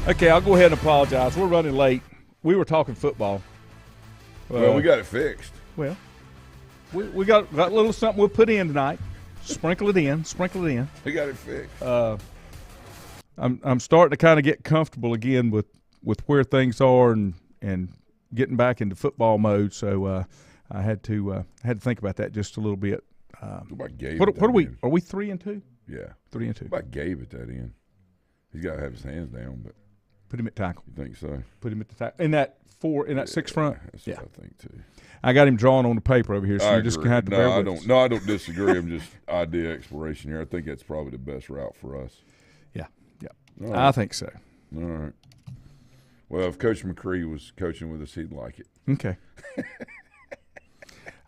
Okay, I'll go ahead and apologize. We're running late. We were talking football. Well, we got it fixed. Well, we got a little something we'll put in tonight. Sprinkle it in. We got it fixed. I'm starting to kind of get comfortable again with where things are and getting back into football mode. So I had to think about that just a little bit. What about Gabe? What are we? Are we 3-2? Yeah, 3-2. What about Gabe at that end? He's got to have his hands down, but put him at tackle. You think so? Put him at the tackle in that 6 front. That's what I think too. I got him drawn on the paper over here, so you're just gonna have to bear with us. No, I don't disagree. I'm just idea exploration here. I think that's probably the best route for us. Yeah. Right. I think so. All right. Well, if Coach McCree was coaching with us, he'd like it. Okay.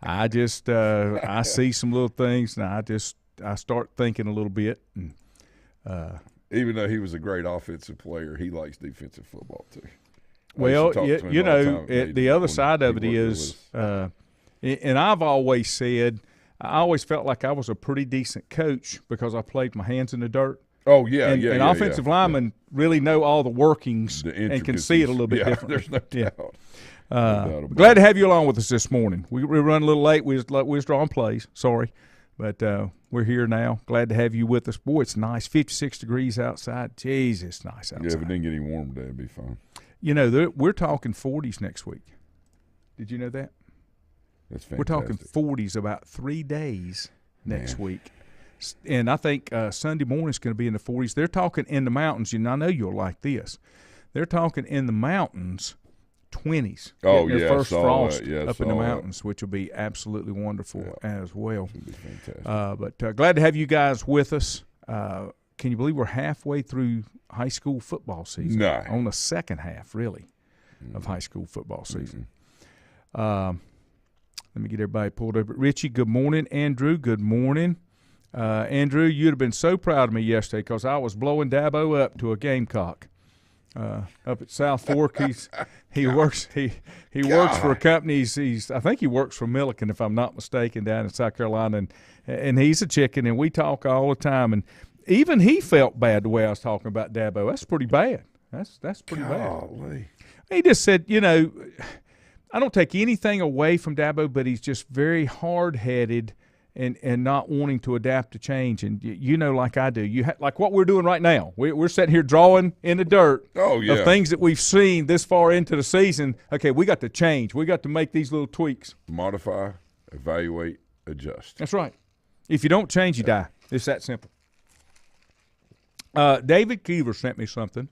I just I see some little things, and I start thinking a little bit. And, even though he was a great offensive player, he likes defensive football too. Well, the other side of it is, and I've always said, I always felt like I was a pretty decent coach because I played my hands in the dirt. Oh, yeah, and offensive linemen really know all the workings and can see it a little bit differently. There's no doubt. Glad to have you along with us this morning. We run a little late. We was drawing plays. Sorry. But we're here now. Glad to have you with us. Boy, it's nice. 56 degrees outside. Jeez, it's nice outside. Yeah, if it didn't get any warm today, it'd be fine. You know, we're talking 40s next week. Did you know that? That's fantastic. We're talking 40s about 3 days next week. And I think Sunday morning is going to be in the 40s. They're talking in the mountains, and I know you'll like this. They're talking in the mountains, 20s. Oh, their first frost up in the mountains, which will be absolutely wonderful as well. It'll be fantastic. But glad to have you guys with us. Can you believe we're halfway through high school football season? No. On the second half, really, of high school football season. Let me get everybody pulled over. Richie, good morning. Andrew, good morning. Andrew, you'd have been so proud of me yesterday because I was blowing Dabo up to a Gamecock up at South Fork. He works for a company. I think he works for Milliken, if I'm not mistaken, down in South Carolina, and he's a chicken, and we talk all the time. And even he felt bad the way I was talking about Dabo. That's pretty bad. That's pretty bad. He just said, I don't take anything away from Dabo, but he's just very hard-headed and not wanting to adapt to change. And like I do, like what we're doing right now. We're sitting here drawing in the dirt of things that we've seen this far into the season. Okay, we got to change. We got to make these little tweaks. Modify, evaluate, adjust. That's right. If you don't change, you die. It's that simple. David Keever sent me something.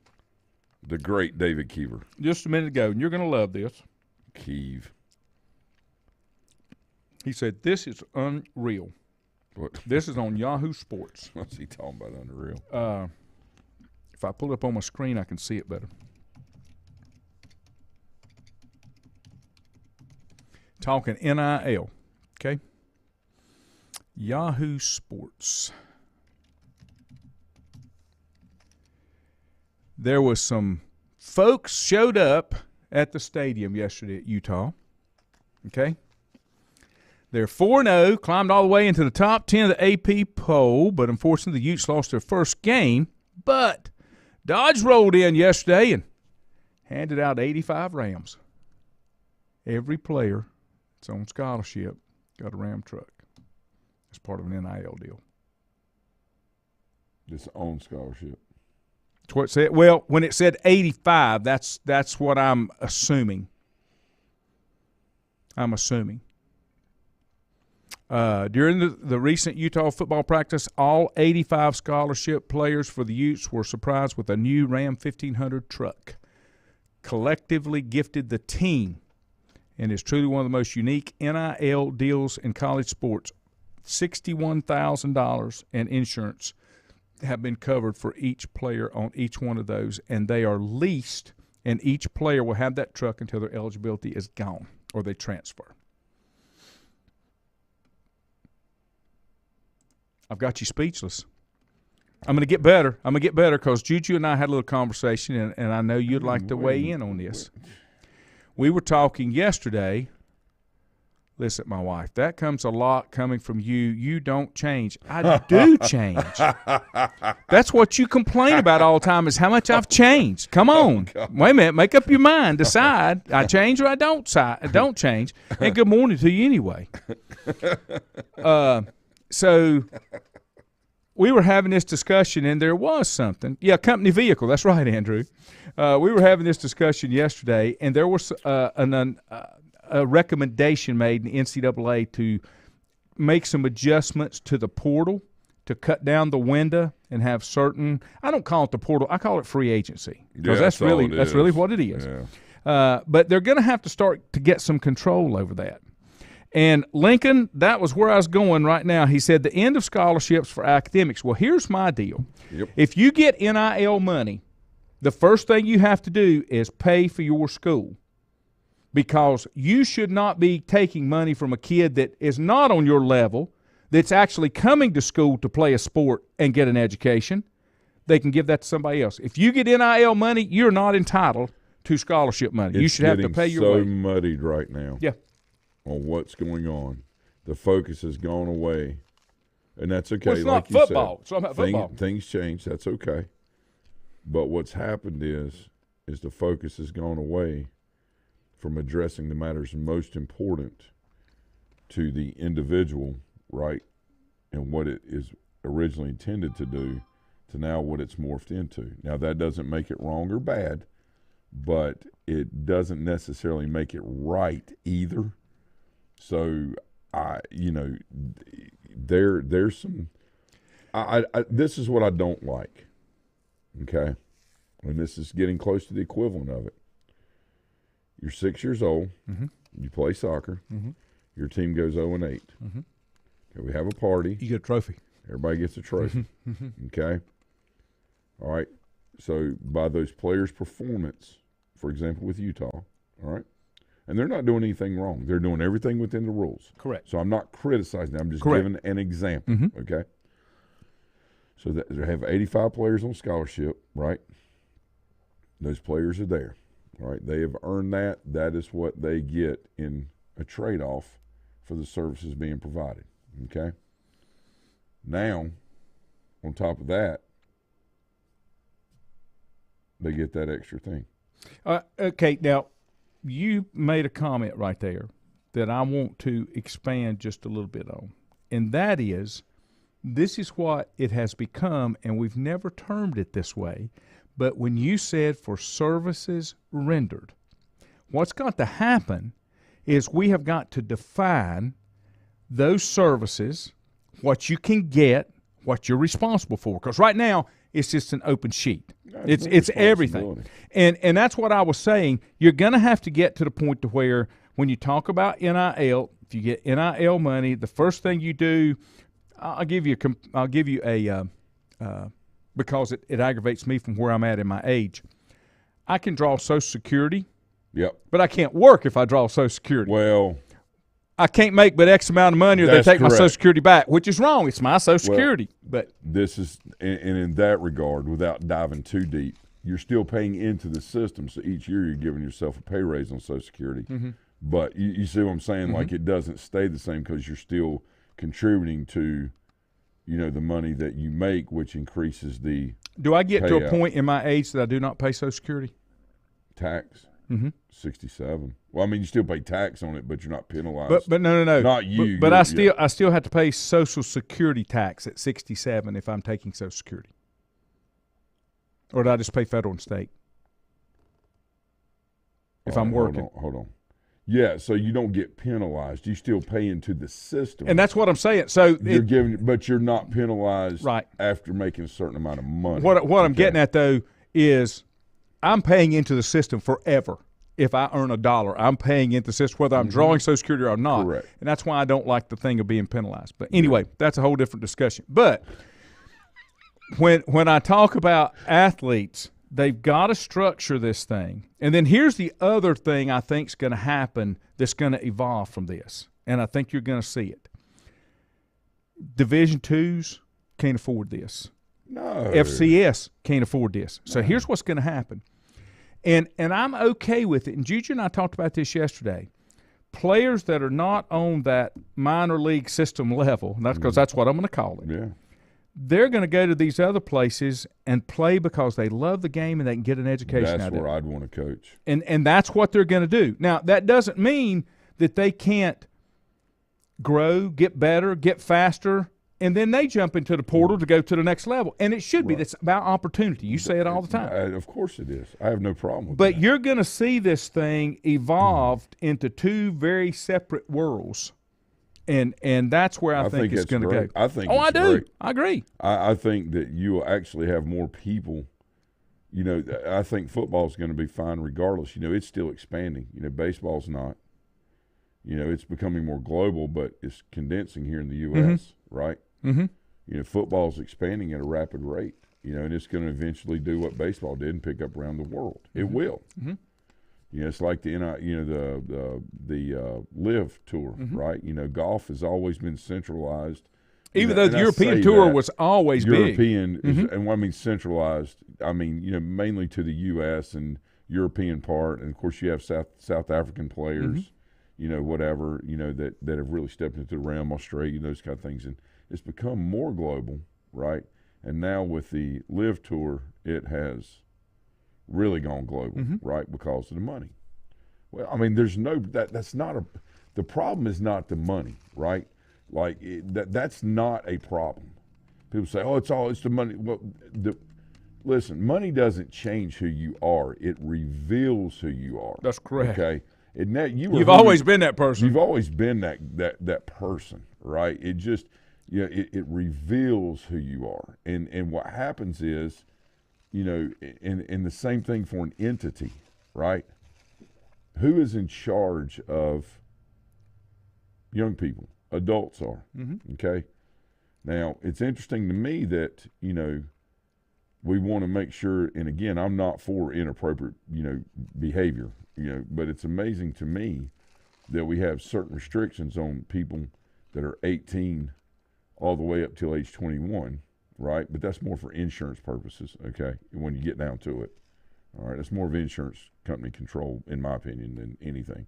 The great David Keever. Just a minute ago, and you're going to love this. Keeve. He said, this is unreal. What? This is on Yahoo Sports. What's he talking about, unreal? If I pull it up on my screen, I can see it better. Talking NIL, okay? Yahoo Sports. There was some folks showed up at the stadium yesterday at Utah, okay? They're 4-0, climbed all the way into the top 10 of the AP poll, but unfortunately the Utes lost their first game. But Dodge rolled in yesterday and handed out 85 Rams. Every player that's on scholarship got a Ram truck as part of an NIL deal. Just on scholarship. That's what it said. Well, when it said 85, that's what I'm assuming. During the recent Utah football practice, all 85 scholarship players for the Utes were surprised with a new Ram 1500 truck, collectively gifted the team, and is truly one of the most unique NIL deals in college sports. $61,000 in insurance have been covered for each player on each one of those, and they are leased, and each player will have that truck until their eligibility is gone or they transfer. I've got you speechless. I'm going to get better. Because Juju and I had a little conversation, and I know you'd like to weigh in on this. We were talking yesterday. Listen, my wife, that comes a lot coming from you. You don't change. I do change. That's what you complain about all the time is how much I've changed. Come on. Wait a minute. Make up your mind. Decide. I change or I don't change. And good morning to you anyway. So we were having this discussion, and there was something. Yeah, company vehicle. That's right, Andrew. We were having this discussion yesterday, and there was a recommendation made in the NCAA to make some adjustments to the portal to cut down the window and have certain – I don't call it the portal. I call it free agency because that's really what it is. Yeah. But they're going to have to start to get some control over that. And Lincoln, that was where I was going right now. He said the end of scholarships for academics. Well, here's my deal. Yep. If you get NIL money, the first thing you have to do is pay for your school. Because you should not be taking money from a kid that is not on your level, that's actually coming to school to play a sport and get an education. They can give that to somebody else. If you get NIL money, you're not entitled to scholarship money. You should have to pay your way. It's so muddied right now. Yeah. On what's going on. The focus has gone away. And that's okay. Well, it's not football. It's not about football. Things change. That's okay. But what's happened is the focus has gone away from addressing the matters most important to the individual, right, and what it is originally intended to do, to now what it's morphed into. Now, that doesn't make it wrong or bad, but it doesn't necessarily make it right either. So, there's some – this is what I don't like, okay, and this is getting close to the equivalent of it. You're 6 years old. Mm-hmm. You play soccer. Mm-hmm. Your team goes 0-8. Mm-hmm. Okay, we have a party. You get a trophy. Everybody gets a trophy. Mm-hmm. Okay? All right? So by those players' performance, for example, with Utah, all right? And they're not doing anything wrong. They're doing everything within the rules. Correct. So I'm not criticizing them. I'm just giving an example. Mm-hmm. Okay? So they have 85 players on scholarship, right? Those players are there. All right, they have earned that. That is what they get in a trade-off for the services being provided, okay? Now, on top of that, they get that extra thing. Okay, now, you made a comment right there that I want to expand just a little bit on, and that is this is what it has become, and we've never termed it this way. But when you said for services rendered, what's got to happen is we have got to define those services, what you can get, what you're responsible for. Because right now, it's just an open sheet. It's everything. And that's what I was saying. You're going to have to get to the point to where when you talk about NIL, if you get NIL money, the first thing you do, I'll give you a because it aggravates me from where I'm at in my age. I can draw Social Security, but I can't work if I draw Social Security. Well, I can't make but X amount of money or they take my Social Security back, which is wrong. It's my Social Security. But this is, and in that regard, without diving too deep, you're still paying into the system. So each year you're giving yourself a pay raise on Social Security. Mm-hmm. But you see what I'm saying? Mm-hmm. Like it doesn't stay the same because you're still contributing to – the money that you make, which increases the Do I get to a point in my age that I do not pay Social Security? Tax? Mm-hmm. 67. Well, I mean, you still pay tax on it, but you're not penalized. But no. Not you. But I still have to pay Social Security tax at 67 if I'm taking Social Security. Or do I just pay federal and state? If I'm working. Hold on. Yeah, so you don't get penalized. You still pay into the system. And that's what I'm saying. So but you're not penalized right after making a certain amount of money. What I'm getting at, though, is I'm paying into the system forever. If I earn $1, I'm paying into the system, whether I'm drawing Social Security or not. Correct. And that's why I don't like the thing of being penalized. But anyway, that's a whole different discussion. But when I talk about athletes, they've got to structure this thing. And then here's the other thing I think is going to happen that's going to evolve from this, and I think you're going to see it. Division IIs can't afford this. No. FCS can't afford this. So here's what's going to happen. And I'm okay with it. And Juju and I talked about this yesterday. players that are not on that minor league system level, and that's because that's what I'm going to call it. Yeah. They're going to go to these other places and play because they love the game and they can get an education out of it. That's where I'd want to coach. And that's what they're going to do. Now, that doesn't mean that they can't grow, get better, get faster, and then they jump into the portal to go to the next level. And it should be. That's about opportunity. You say it all the time. Of course it is. I have no problem with that. But you're going to see this thing evolved into two very separate worlds. And that's where I think it's going to go. I think I do. Great. I agree. I think that you will actually have more people. You know, I think football is going to be fine regardless. You know, it's still expanding. You know, baseball's not. You know, it's becoming more global, but it's condensing here in the U.S., right? Mm-hmm. You know, football's expanding at a rapid rate, you know, and it's going to eventually do what baseball did and pick up around the world. It will. Mm-hmm. You know, it's like the Live Tour, right? You know, golf has always been centralized. Even though the European Tour was always big. And when I mean centralized, I mean, you know, mainly to the U.S. and European part. And, of course, you have South African players, you know, whatever, you know, that have really stepped into the realm, Australia, those kind of things. And it's become more global, right? And now with the Live Tour, it has really gone global, right, because of the money. Well, I mean, there's no that's not a the problem is not the money, right? Like that's not a problem. People say, "Oh, it's the money." Well, listen, money doesn't change who you are; it reveals who you are. That's correct. Okay, you've always been that person. You've always been that person, right? It just it reveals who you are, and what happens is, you know, and the same thing for an entity, right? Who is in charge of young people? Adults are, okay? Now, it's interesting to me that, you know, we want to make sure, and again, I'm not for inappropriate, you know, behavior, you know, but it's amazing to me that we have certain restrictions on people that are 18 all the way up till age 21, right? But that's more for insurance purposes, okay, when you get down to it. All right, it's more of insurance company control, in my opinion, than anything.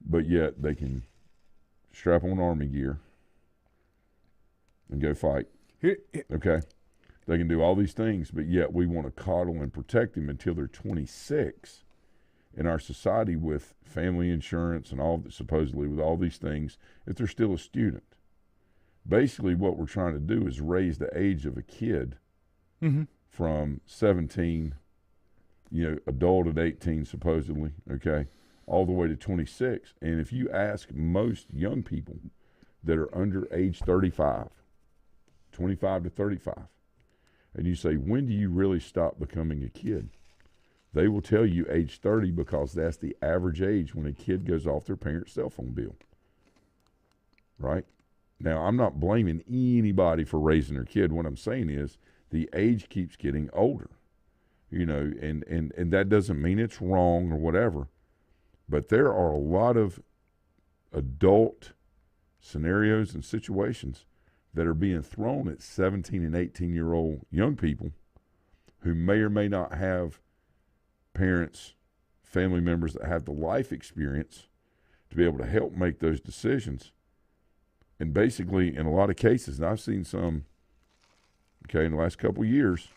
But yet they can strap on Army gear and go fight, okay? They can do all these things, but yet we want to coddle and protect them until they're 26 in our society with family insurance and all, supposedly with all these things, if they're still a student. Basically, what we're trying to do is raise the age of a kid from 17, you know, adult at 18 supposedly, okay, all the way to 26. And if you ask most young people that are under age 35, 25 to 35, and you say, when do you really stop becoming a kid? They will tell you age 30 because that's the average age when a kid goes off their parents' cell phone bill, right? Now, I'm not blaming anybody for raising their kid. What I'm saying is the age keeps getting older, you know, and that doesn't mean it's wrong or whatever, but there are a lot of adult scenarios and situations that are being thrown at 17 and 18-year-old young people who may or may not have parents, family members that have the life experience to be able to help make those decisions. And basically, in a lot of cases, and I've seen some, okay, in the last couple of years,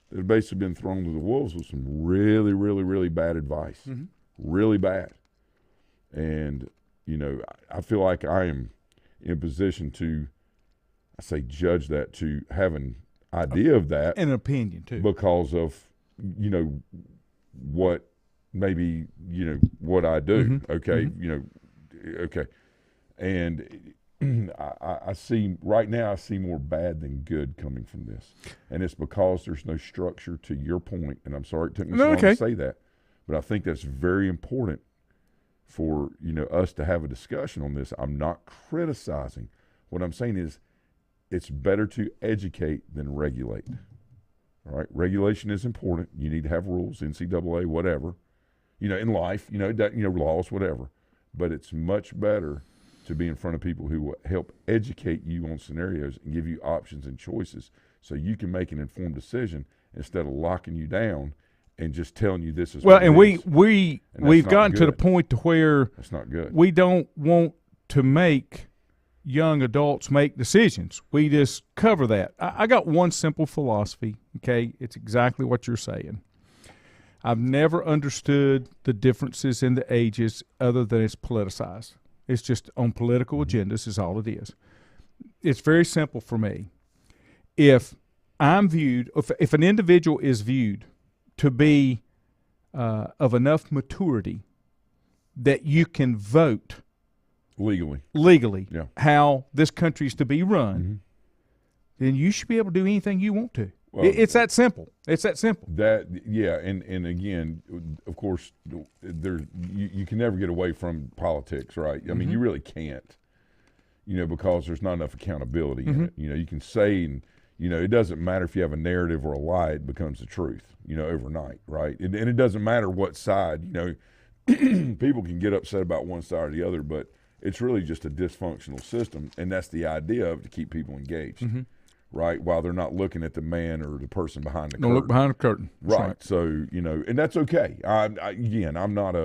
that have basically been thrown to the wolves with some really, really, really bad advice. Really bad. And, you know, I feel like I am in position to, I say judge that, to have an idea of that. And an opinion, too. Because of, you know, what maybe, you know, what I do, okay, you know, okay. And I see, right now I see more bad than good coming from this. And it's because there's no structure, to your point, and I'm sorry it took me so long to say that, but I think that's very important for, you know, us to have a discussion on this. I'm not criticizing. What I'm saying is it's better to educate than regulate. All right, regulation is important. You need to have rules, NCAA, whatever, you know, in life, you know, that, you know, laws, whatever. But it's much better to be in front of people who will help educate you on scenarios and give you options and choices so you can make an informed decision instead of locking you down and just telling you this is well, what and it is. we've gotten to the good. point to where That's not good. we don't want to make young adults make decisions. We just cover that. I got one simple philosophy, okay? It's exactly what you're saying. I've never understood the differences in the ages other than it's politicized. It's just on political agendas is all it is. It's very simple for me. If I'm viewed, if an individual is viewed to be of enough maturity that you can vote legally yeah. how this country is to be run, then you should be able to do anything you want to. Well, it's that simple. It's that simple. And again, of course, you can never get away from politics, right? I mean, you really can't, because there's not enough accountability in it. You can say, and it doesn't matter if you have a narrative or a lie; it becomes the truth, overnight, right? And it doesn't matter what side, people can get upset about one side or the other, but it's really just a dysfunctional system, and that's the idea of to keep people engaged. Right, while they're not looking at the man or the person behind the curtain. Don't look behind the curtain. Right. So, and that's okay. Again, I'm not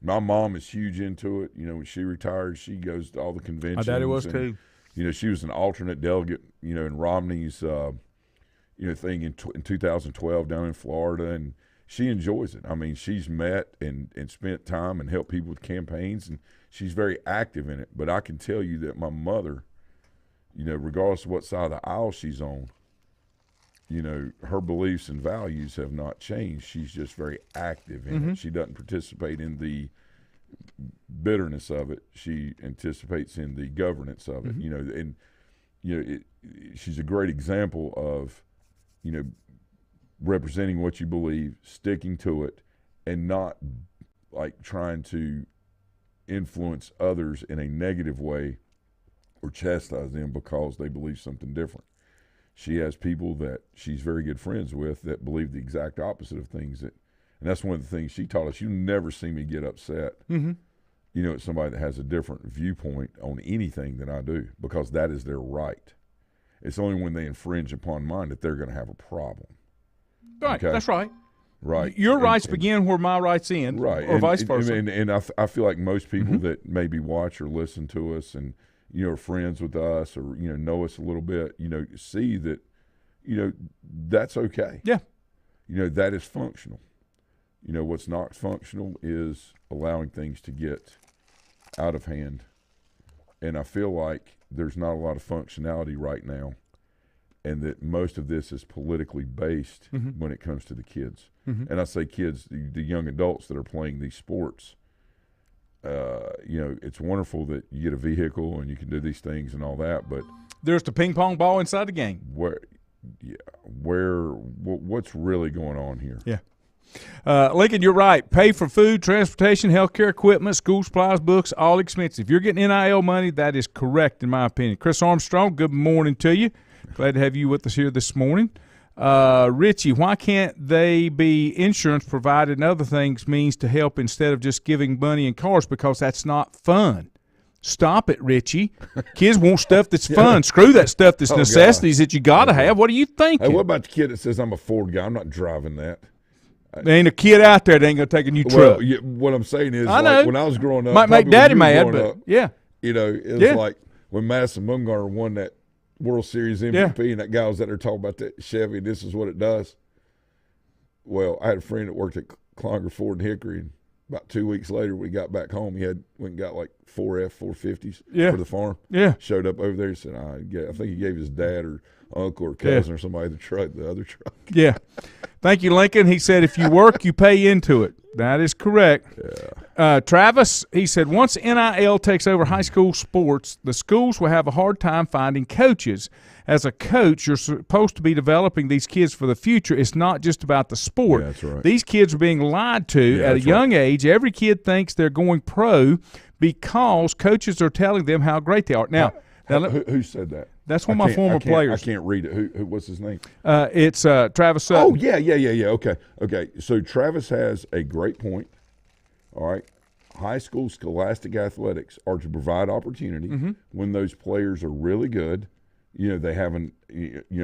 my mom is huge into it. When she retired, she goes to all the conventions. My daddy was too. She was an alternate delegate, in Romney's, thing in 2012 down in Florida, and she enjoys it. I mean, she's met and spent time and helped people with campaigns, and she's very active in it. But I can tell you that my mother, regardless of what side of the aisle she's on, her beliefs and values have not changed. She's just very active in it. She doesn't participate in the bitterness of it. She anticipates in the governance of it. She's a great example of, representing what you believe, sticking to it, and not like trying to influence others in a negative way or chastise them because they believe something different. She has people that she's very good friends with that believe the exact opposite of things and that's one of the things she taught us. You never see me get upset, at somebody that has a different viewpoint on anything than I do, because that is their right. It's only when they infringe upon mine that they're going to have a problem. Right, okay? That's right. Right. Your rights begin where my rights end, right, or vice versa. And I feel like most people that maybe watch or listen to us and are friends with us or know us a little bit, see that that's okay. Yeah. That is functional. What's not functional is allowing things to get out of hand. And I feel like there's not a lot of functionality right now, and that most of this is politically based when it comes to the kids. And I say kids, the young adults that are playing these sports. It's wonderful that you get a vehicle and you can do these things and all that, but there's the ping pong ball inside the game. What's really going on here? Yeah. Lincoln, you're right. Pay for food, transportation, healthcare equipment, school supplies, books, all expensive. You're getting NIL money. That is correct, in my opinion. Chris Armstrong, good morning to you. Glad to have you with us here this morning. Richie, why can't they be insurance provided and other things means to help instead of just giving money and cars, because that's not fun? Stop it, Richie. Kids want stuff that's fun. Screw that stuff that's necessities that you got to have. What are you thinking? Hey, what about the kid that says, I'm a Ford guy, I'm not driving that? There ain't a kid out there that ain't going to take a new truck. Well, what I'm saying is, when I was growing up, might make Daddy mad, but yeah. It was like when Madison Bumgarner won that World Series MVP and that guy was out there talking about that Chevy, this is what it does. Well, I had a friend that worked at Clonger Ford and Hickory, and about 2 weeks later, we got back home. He went and got like 4 F-450s for the farm. Yeah. Showed up over there and said, I think he gave his dad or uncle or cousin or somebody the other truck. Yeah. Thank you, Lincoln. He said, if you work, you pay into it. That is correct. Yeah. Travis, he said, once NIL takes over high school sports, the schools will have a hard time finding coaches. As a coach, you're supposed to be developing these kids for the future. It's not just about the sport. Yeah, that's right. These kids are being lied to at a young age. Every kid thinks they're going pro because coaches are telling them how great they are. Now who said that? That's one of my former players. I can't read it. Who? What's his name? It's Travis Sutton. Oh, yeah. Okay. So Travis has a great point. All right. High school scholastic athletics are to provide opportunity when those players are really good. They have an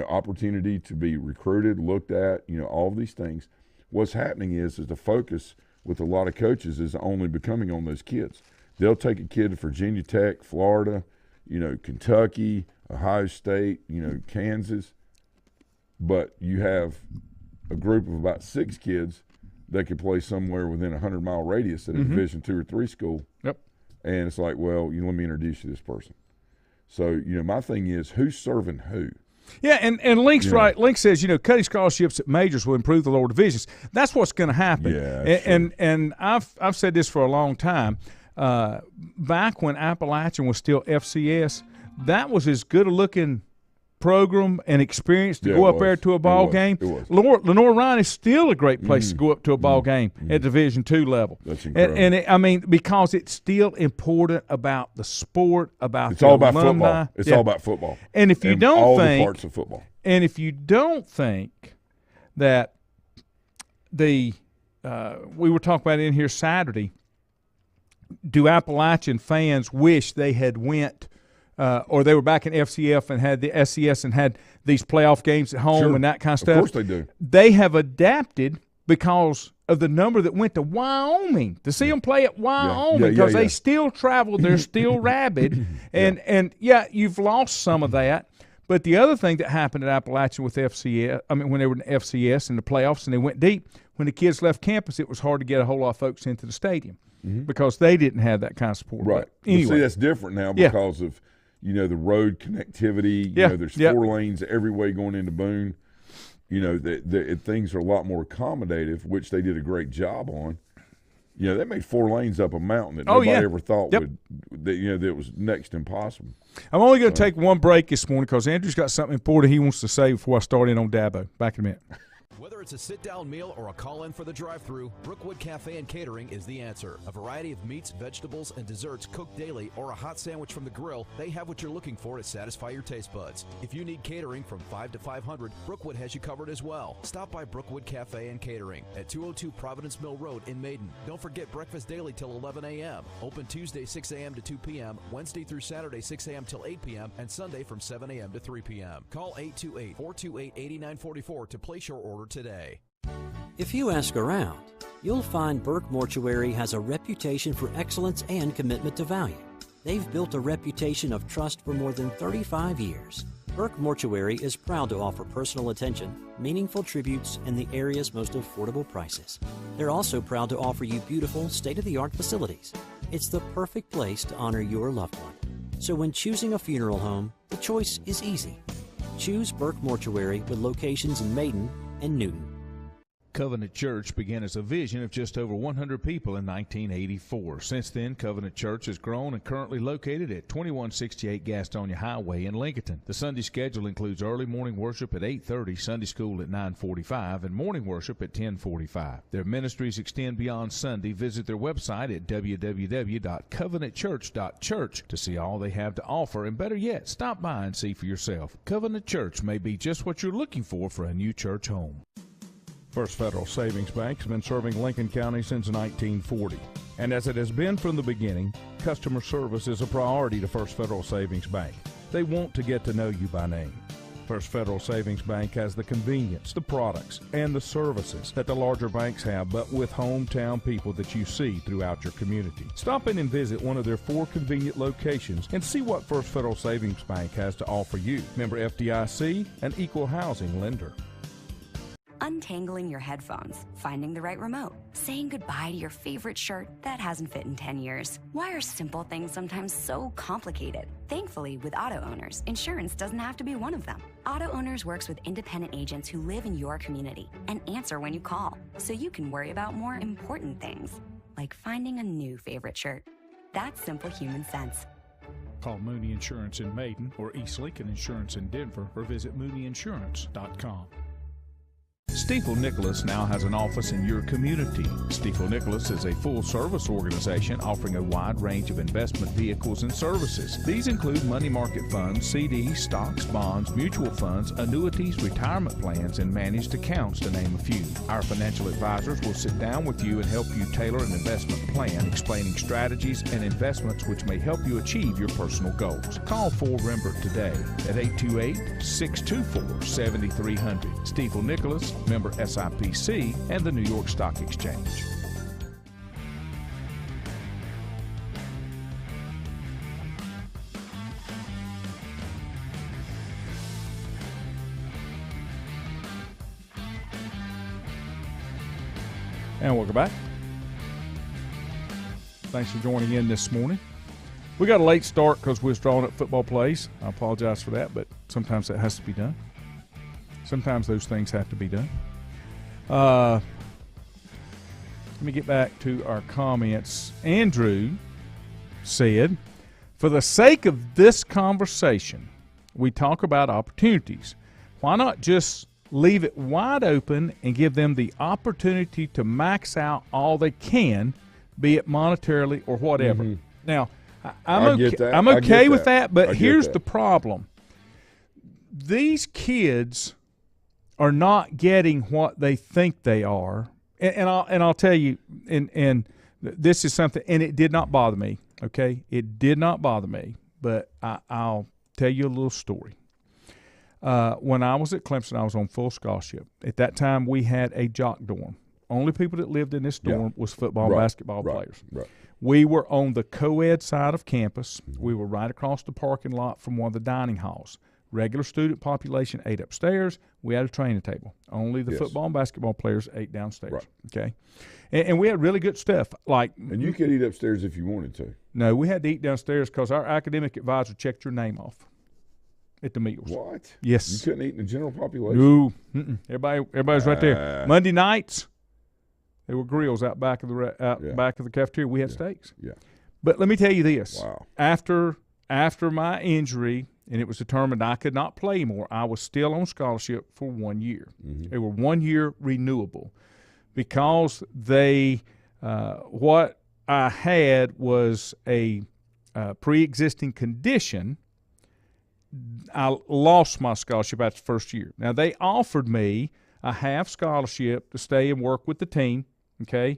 opportunity to be recruited, looked at, all of these things. what's happening is the focus with a lot of coaches is only becoming on those kids. They'll take a kid to Virginia Tech, Florida, Kentucky, Ohio State, Kansas, but you have a group of about 6 kids that could play somewhere within a 100-mile radius at a Division II or III school. Yep. And it's like, well, let me introduce you to this person. So, my thing is, who's serving who? Yeah, and Link's right. Link says, cutting scholarships at majors will improve the lower divisions. That's what's going to happen. Yeah, and I've said this for a long time. Back when Appalachian was still FCS, that was as good a looking program and experience to go up there to a ball game. Lenore-Ryan is still a great place to go up to a ball game at Division II level. That's incredible. Because it's still important about the sport, about it's all about football. It's all about football. And if you don't all think the parts of football. And if you don't think that we were talking about it in here Saturday, do Appalachian fans wish they had went or they were back in FCF and had the SCS and had these playoff games at home and that kind of stuff? Of course they do. They have adapted because of the number that went to Wyoming to see them play at Wyoming because they still travel. They're still rabid. And you've lost some of that. But the other thing that happened at Appalachian with FCS, when they were in FCS in the playoffs and they went deep, when the kids left campus, it was hard to get a whole lot of folks into the stadium because they didn't have that kind of support. Right. But anyway. See, that's different now because of – the road connectivity. There's 4 lanes every way going into Boone. Things are a lot more accommodative, which they did a great job on. They made 4 lanes up a mountain that nobody ever thought that was next to impossible. I'm only going to take one break this morning because Andrew's got something important he wants to say before I start in on Dabo. Back in a minute. Whether it's a sit-down meal or a call-in for the drive-thru, Brookwood Cafe and Catering is the answer. A variety of meats, vegetables, and desserts cooked daily or a hot sandwich from the grill, they have what you're looking for to satisfy your taste buds. If you need catering from 5 to 500, Brookwood has you covered as well. Stop by Brookwood Cafe and Catering at 202 Providence Mill Road in Maiden. Don't forget breakfast daily till 11 a.m. Open Tuesday 6 a.m. to 2 p.m., Wednesday through Saturday 6 a.m. till 8 p.m., and Sunday from 7 a.m. to 3 p.m. Call 828-428-8944 to place your order today. If you ask around, you'll find Burke Mortuary has a reputation for excellence and commitment to value. They've built a reputation of trust for more than 35 years. Burke Mortuary is proud to offer personal attention, meaningful tributes, and the area's most affordable prices. They're also proud to offer you beautiful, state-of-the-art facilities. It's the perfect place to honor your loved one. So when choosing a funeral home, the choice is easy. Choose Burke Mortuary with locations in Maiden and Newton. Covenant Church began as a vision of just over 100 people in 1984. Since then, Covenant Church has grown and currently located at 2168 Gastonia Highway in Lincoln. The Sunday schedule includes early morning worship at 8:30, Sunday school at 9:45, and morning worship at 10:45. Their ministries extend beyond Sunday. Visit their website at www.covenantchurch.church to see all they have to offer, and better yet, stop by and see for yourself. Covenant Church may be just what you're looking for a new church home. First Federal Savings Bank has been serving Lincoln County since 1940. And as it has been from the beginning, customer service is a priority to First Federal Savings Bank. They want to get to know you by name. First Federal Savings Bank has the convenience, the products, and the services that the larger banks have, but with hometown people that you see throughout your community. Stop in and visit one of their 4 convenient locations and see what First Federal Savings Bank has to offer you. Member FDIC, an equal housing lender. Untangling your headphones, finding the right remote, saying goodbye to your favorite shirt that hasn't fit in 10 years. Why are simple things sometimes so complicated? Thankfully, with Auto Owners, insurance doesn't have to be one of them. Auto Owners works with independent agents who live in your community and answer when you call, so you can worry about more important things, like finding a new favorite shirt. That's simple human sense. Call Mooney Insurance in Maiden or East Lincoln Insurance in Denver or visit mooneyinsurance.com. Stiefel Nicholas now has an office in your community. Stiefel Nicholas is a full-service organization offering a wide range of investment vehicles and services. These include money market funds, CDs, stocks, bonds, mutual funds, annuities, retirement plans, and managed accounts, to name a few. Our financial advisors will sit down with you and help you tailor an investment plan, explaining strategies and investments which may help you achieve your personal goals. Call 4 Rembert today at 828-624-7300. Stiefel Nicholas, member SIPC, and the New York Stock Exchange. And welcome back. Thanks for joining in this morning. We got a late start because we was drawing up football plays. I apologize for that, but sometimes that has to be done. Sometimes those things have to be done. Let me get back to our comments. Andrew said, for the sake of this conversation, we talk about opportunities. Why not just leave it wide open and give them the opportunity to max out all they can, be it monetarily or whatever? Mm-hmm. Now, I'm okay with that, but here's the problem. These kids are not getting what they think they are. And I'll tell you, and this is something, and it did not bother me, okay? It did not bother me, but I'll tell you a little story. When I was at Clemson, I was on full scholarship. At that time, we had a jock dorm. Only people that lived in this dorm was football and basketball players. Right. We were on the co-ed side of campus. Mm-hmm. We were right across the parking lot from one of the dining halls. Regular student population ate upstairs. We had a training table. Only the football and basketball players ate downstairs. Right. Okay, and we had really good stuff. And you could eat upstairs if you wanted to. No, we had to eat downstairs because our academic advisor checked your name off at the meals. What? Yes. You couldn't eat in the general population? No. Everybody's right there. Monday nights, there were grills out back of the back of the cafeteria. We had steaks. Yeah. But let me tell you this. Wow. After my injury, and it was determined I could not play more, I was still on scholarship for 1 year. Mm-hmm. They were 1 year renewable because they what I had was a pre-existing condition. I lost my scholarship after the first year. Now, they offered me a half scholarship to stay and work with the team, okay?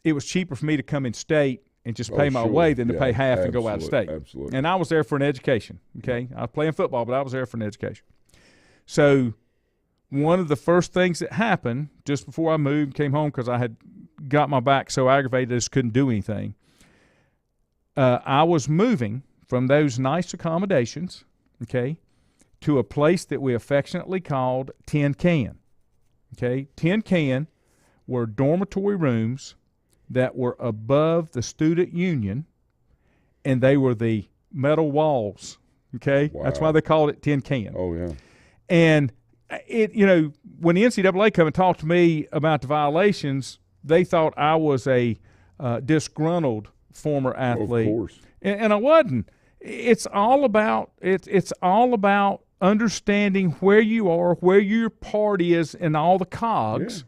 It was cheaper for me to come in state and just pay my way than to pay half and go out of state. Absolutely. And I was there for an education, okay? I was playing football, but I was there for an education. So one of the first things that happened just before I moved, came home because I had got my back so aggravated I just couldn't do anything, I was moving from those nice accommodations, okay, to a place that we affectionately called Tin Can. Okay, Tin Can were dormitory rooms that were above the student union, and they were the metal walls. Okay, That's why they called it Tin Can. Oh yeah, and it, when the NCAA come and talked to me about the violations, they thought I was a disgruntled former athlete. Of course, and I wasn't. It's all about understanding where you are, where your part is in all the cogs.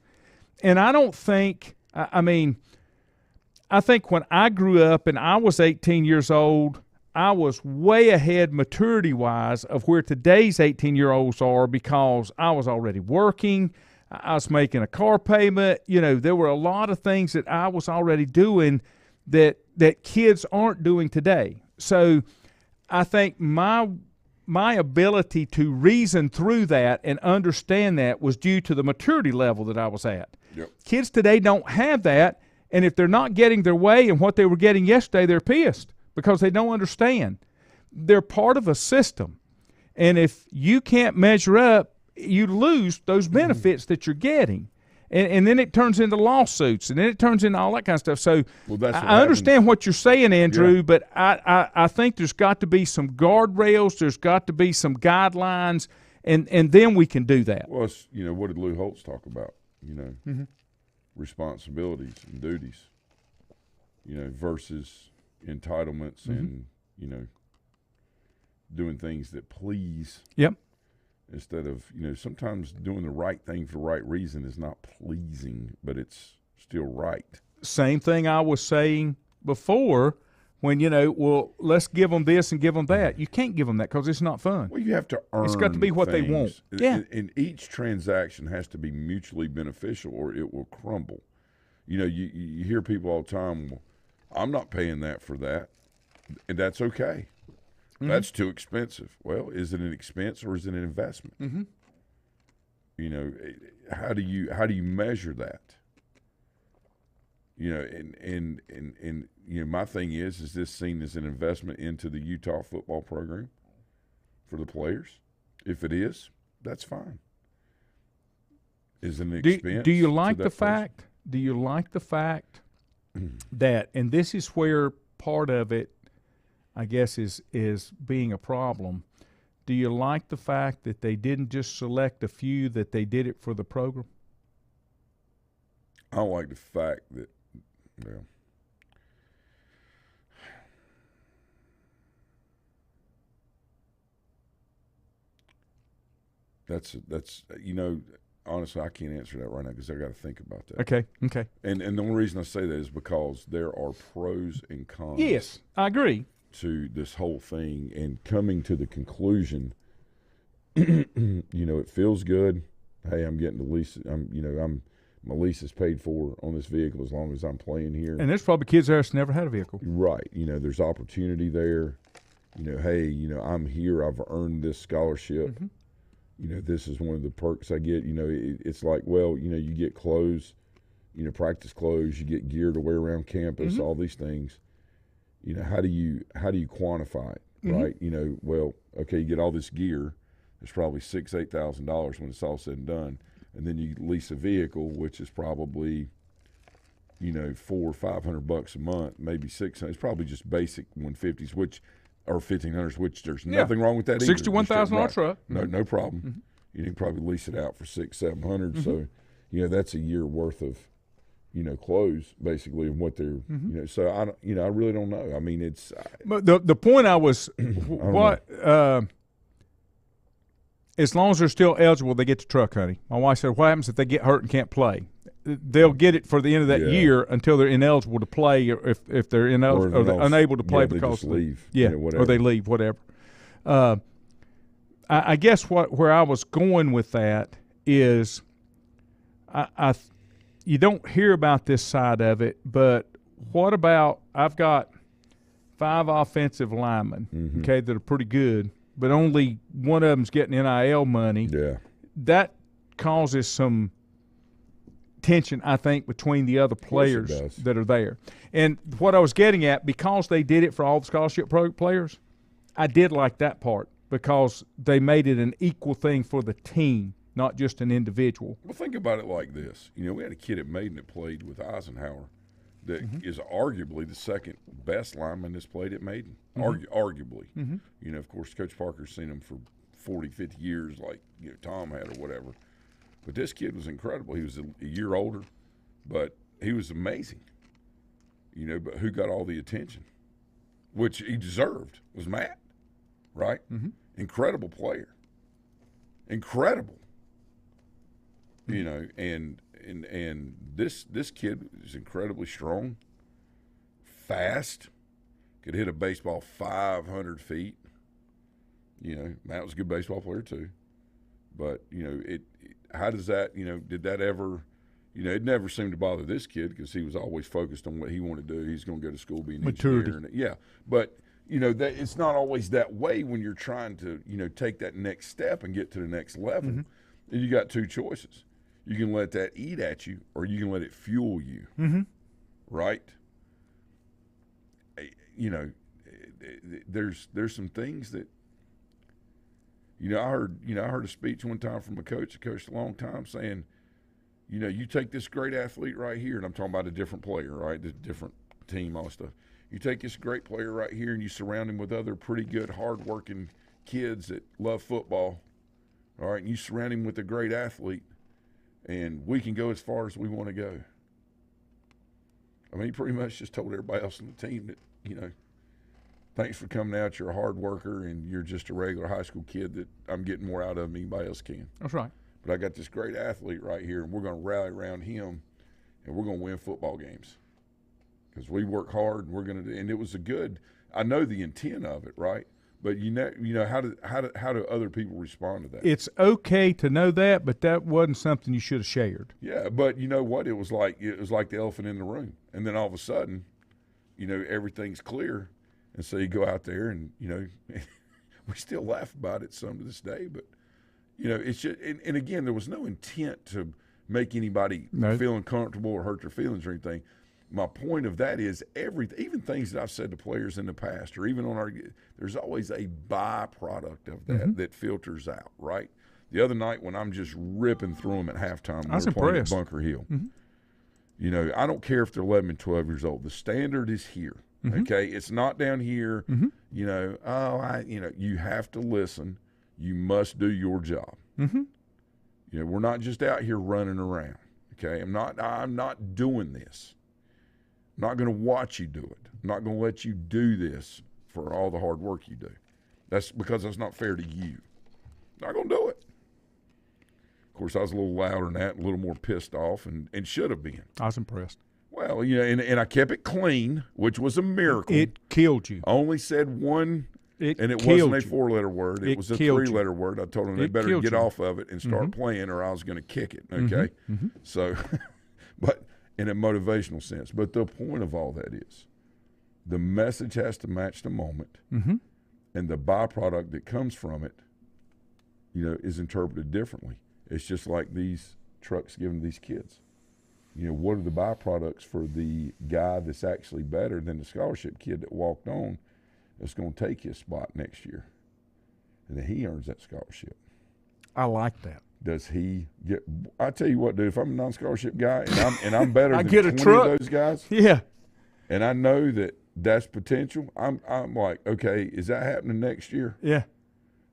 Yeah. And I don't think – I think when I grew up and I was 18 years old, I was way ahead maturity-wise of where today's 18-year-olds are because I was already working. I was making a car payment. There were a lot of things that I was already doing that kids aren't doing today. So – I think my ability to reason through that and understand that was due to the maturity level that I was at. Yep. Kids today don't have that, and if they're not getting their way and what they were getting yesterday, they're pissed because they don't understand. They're part of a system, and if you can't measure up, you lose those benefits that you're getting. And then it turns into lawsuits, and then it turns into all that kind of stuff. So I understand what you're saying, Andrew, but I think there's got to be some guardrails. There's got to be some guidelines, and then we can do that. Well, what did Lou Holtz talk about? Responsibilities and duties, versus entitlements and, doing things that please. Yep. Instead of, sometimes doing the right thing for the right reason is not pleasing, but it's still right. Same thing I was saying before when, let's give them this and give them that. You can't give them that because it's not fun. Well, you have to earn It's got to be what things. They want. Yeah. And each transaction has to be mutually beneficial or it will crumble. You hear people all the time, well, I'm not paying that for that, and that's okay. Mm-hmm. That's too expensive. Well, is it an expense or is it an investment? Mm-hmm. You know, how do you measure that? You know, and you know, my thing is this seen as an investment into the Utah football program for the players? If it is, that's fine. Is an expense. Do you like the fact? Do you like the fact that, and this is where part of it, I guess, is being a problem. Do you like the fact that they didn't just select a few, that they did it for the program? I don't like the fact that, well, that's you know, honestly, I can't answer that right now because I got to think about that. Okay. And the only reason I say that is because there are pros and cons. Yes, I agree. To this whole thing, and coming to the conclusion, you know, it feels good. Hey, I'm getting the lease. My lease is paid for on this vehicle as long as I'm playing here. And there's probably kids there that's never had a vehicle. Right. You know, there's opportunity there. You know, hey, you know, I'm here. I've earned this scholarship. Mm-hmm. You know, this is one of the perks I get. You know, it's like, well, you know, you get clothes, you know, practice clothes, you get gear to wear around campus, Mm-hmm. all these things. You know, how do you quantify it, Mm-hmm. right? You know, well, okay, you get all this gear. It's probably $8,000 when it's all said and done, and then you lease a vehicle, which is probably, you know, $400 or $500 a month, maybe $600. It's probably just basic 150s, which or 1500s, which there's nothing wrong with that either. $61,000 truck. No problem. Mm-hmm. You can probably lease it out for $600-700. Mm-hmm. So, you know, that's a year worth of, you know, clothes basically of what they're, Mm-hmm. you know. So I really don't know. I mean, it's. But the point I was, as long as they're still eligible, they get the truck, honey. My wife said, what happens if they get hurt and can't play? They'll get it for the end of that year until they're ineligible to play, or if they're ineligible or they're unable to play because they just leave. Yeah, you know, whatever. or they leave, whatever. I guess where I was going with that is, you don't hear about this side of it, but what about, I've got 5 offensive linemen, Mm-hmm. okay, that are pretty good, but only one of them's getting NIL money. Yeah. That causes some tension, I think, between the other players that are there. And what I was getting at, because they did it for all the scholarship players, I did like that part because they made it an equal thing for the team, not just an individual. Well, think about it like this. You know, we had a kid at Maiden that played with Eisenhower that is arguably the second best lineman that's played at Maiden, arguably. Mm-hmm. You know, of course, Coach Parker's seen him for 40, 50 years like, you know, Tom had or whatever. But this kid was incredible. He was a year older, but he was amazing. You know, but who got all the attention, which he deserved, was Matt, right? Mm-hmm. Incredible player. Incredible. You know, and this kid is incredibly strong, fast, could hit a baseball 500 feet. You know, Matt was a good baseball player too. But, you know, how does that, you know, did that ever, you know, it never seemed to bother this kid because he was always focused on what he wanted to do. He's going to go to school, be an engineer. And, yeah, but, you know, that it's not always that way when you're trying to, you know, take that next step and get to the next level. Mm-hmm. And you got 2 choices. You can let that eat at you, or you can let it fuel you, right? You know, there's some things that, you know, I heard a speech one time from a coach that coached a long time saying, you know, you take this great athlete right here, and I'm talking about a different player, right, the different team, all that stuff. You take this great player right here, and you surround him with other pretty good, hard-working kids that love football, all right, and you surround him with a great athlete, and we can go as far as we want to go. I mean, he pretty much just told everybody else on the team that, you know, thanks for coming out. You're a hard worker, and you're just a regular high school kid that I'm getting more out of than anybody else can. That's right. But I got this great athlete right here, and we're going to rally around him, and we're going to win football games because we work hard, and we're going to. And it was a good. I know the intent of it, right? But you know how do other people respond to that? It's okay to know that, but that wasn't something you should have shared. Yeah, but you know what? It was like the elephant in the room, and then all of a sudden, you know, everything's clear, and so you go out there, and you know, we still laugh about it some to this day. But You know, it's just, and again, there was no intent to make anybody feel uncomfortable or hurt their feelings or anything. My point of that is even things that I've said to players in the past, or even on there's always a byproduct of that that filters out, right? The other night when I'm just ripping through them at halftime, we're playing at Bunker Hill. You know, I don't care if they're 11 and 12 years old. The standard is here, okay? It's not down here. You know, you have to listen. You must do your job. You know, we're not just out here running around, okay? I'm not doing this. I'm not going to watch you do it. I'm not going to let you do this for all the hard work you do. That's because that's not fair to you. Not going to do it. Of course, I was a little louder than that, a little more pissed off, and should have been. I was impressed. Well, you know, and I kept it clean, which was a miracle. It killed you. I only said one, and it wasn't a 4-letter word. It was a 3-letter word. I told them they better get off of it and start playing, or I was going to kick it, okay? So, but in a motivational sense. But the point of all that is the message has to match the moment, and the byproduct that comes from it, you know, is interpreted differently. It's just like these trucks given to these kids. You know, what are the byproducts for the guy that's actually better than the scholarship kid that walked on that's going to take his spot next year? And then he earns that scholarship. I like that. Does he get – I tell you what, dude, if I'm a non-scholarship guy and I'm better than get 20 of those guys, and I know that that's potential, I'm like, okay, is that happening next year? Yeah.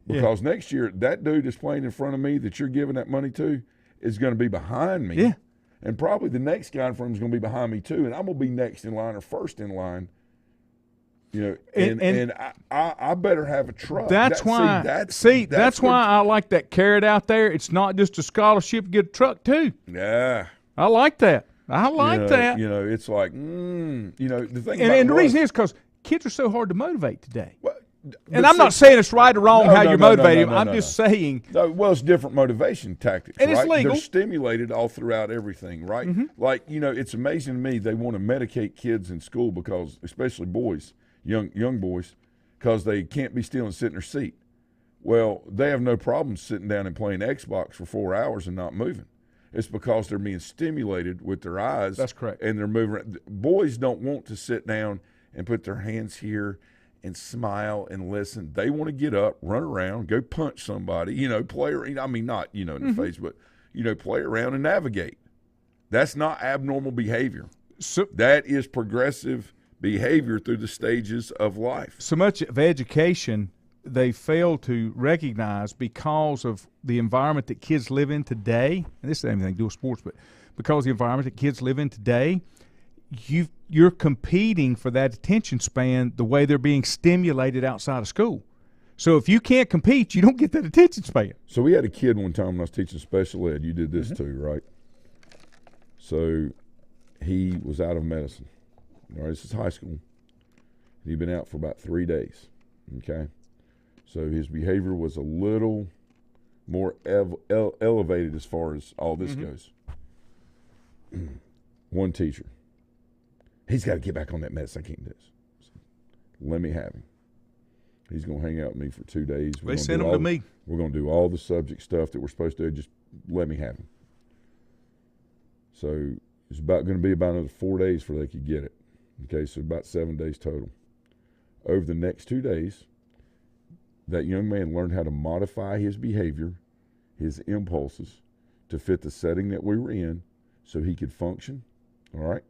Because next year, that dude that's playing in front of me that you're giving that money to is going to be behind me. Yeah. And probably the next guy in front of him is going to be behind me too. And I'm going to be next in line or first in line. You know, and I better have a truck. That's why I like that carrot out there. It's not just a scholarship, get a truck too. Yeah. I like that. I like that. You know, it's like, you know, the thing and the reason is because kids are so hard to motivate today. Well, and I'm not saying it's right or wrong how you're motivating them. I'm just saying. Well, it's different motivation tactics, and right? It's legal. They're stimulated all throughout everything, right? Like, you know, it's amazing to me they want to medicate kids in school because, especially boys, young boys, because they can't be still and sit in their seat. Well, they have no problem sitting down and playing Xbox for 4 hours and not moving. It's because they're being stimulated with their eyes. That's correct. And they're moving. Boys don't want to sit down and put their hands here and smile and listen. They want to get up, run around, go punch somebody, you know, play around. I mean, not, you know, in the face, but, you know, play around and navigate. That's not abnormal behavior. So, that is progressive behavior through the stages of life. So much of education they fail to recognize because of the environment that kids live in today, and this doesn't have anything to do with sports, but because of the environment that kids live in today, you're competing for that attention span the way they're being stimulated outside of school. So if you can't compete, you don't get that attention span. So we had a kid one time when I was teaching special ed. You did this too, right? So he was out of medicine. All right, this is high school. He'd been out for about 3 days, okay? So his behavior was a little more elevated as far as all this goes. One teacher. He's got to get back on that medicine. I can't do this. So, let me have him. He's going to hang out with me for 2 days. They sent him to me. We're going to do all the subject stuff that we're supposed to do. Just let me have him. So it's going to be about another 4 days before they could get it. Okay, so about 7 days total. Over the next 2 days, that young man learned how to modify his behavior, his impulses, to fit the setting that we were in so he could function, all right?